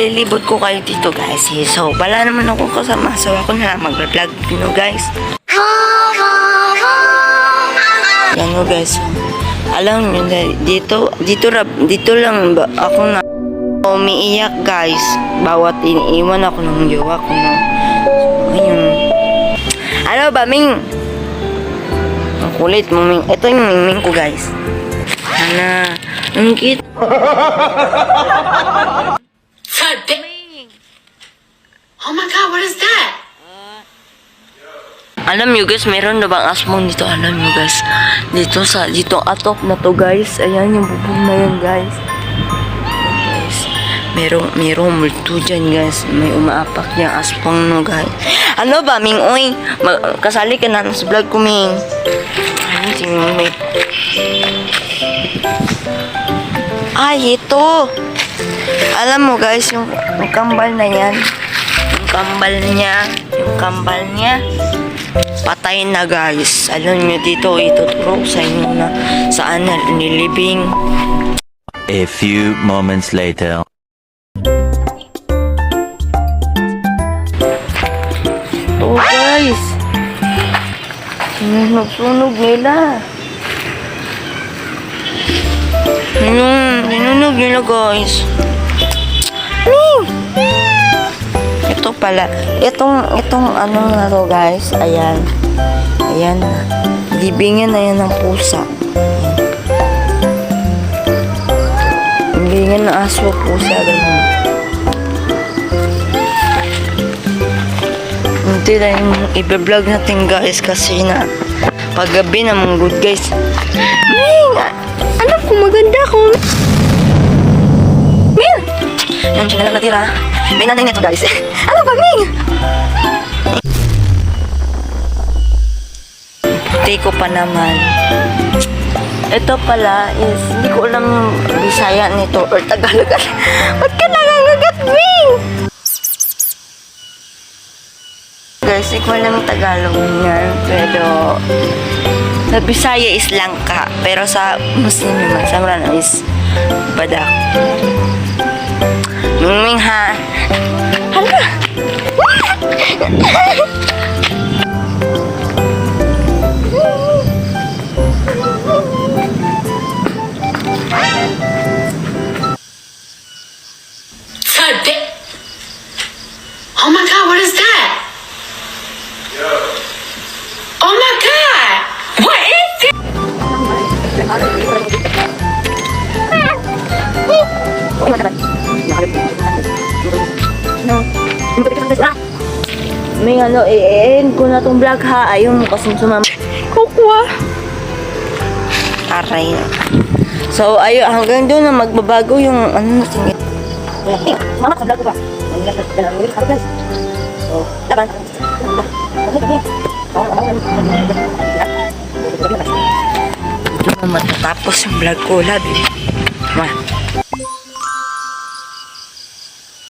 ililibot ko kayo dito guys. So, wala naman ako kasama. So, ako na lang mag-vlog guys. Yan o guys. Alam nyo, dito lang ako na umiiyak guys. Bawat iniiwan ako ng jowa ko na. So, ayun. Ano ba, Ming? Ang kulit mo, Ming. Ito yung Ming ko guys. Sana, ang cute. Oh my God, what is that? Alam nyo guys, meron na bang asmong dito? Alam nyo guys, dito atop na to guys. Ayan yung bubong na yan guys. Guys, merong multo dyan guys. May umaapak yung asmong no guys. Ano ba, Ming? Oy, kasali ka na sa vlog ko, Ming. Ano si Ming? Ay, ito. Alam mo guys, yung kambal na yan. Yung kambal niya. Patay na guys. Alam nyo dito, ituturo sa inyo na saan na nilibing. A few moments later. Ito guys. Sinunog nila. Sinunog nila guys. Ito pala. Itong ano na to guys. Ayan. Libingan na yan ng pusa. Libingan na aso pusa. Ganun. Hindi na yung i-vlog natin guys kasi na paggabi na mga good guys. Ming! Alam ko maganda ko. Ming! Yan siya na lang natira. May natin nito guys. Ano ba, Ming? Puti ko pa naman. Ito pala is, hindi ko alam yung Bisaya nito or Tagalog. Ba't ka nangangagat, Ming? Guys, hindi ko alam yung Tagalog niya. Pero, sa Bisaya is langka. Pero sa Muslim naman, sa Marano is badak. Ming ha. Hala. Oh my God, what is that? Oh my God, what is it? May ano, i-end ko na tong vlog ha. Ayaw mo kasing sumama. Kukwa. Aray na. So, hanggang doon na magbabago yung ano natin. Mama, sa vlog ko ba? So, laban. Ito na matatapos yung vlog ko. Love you.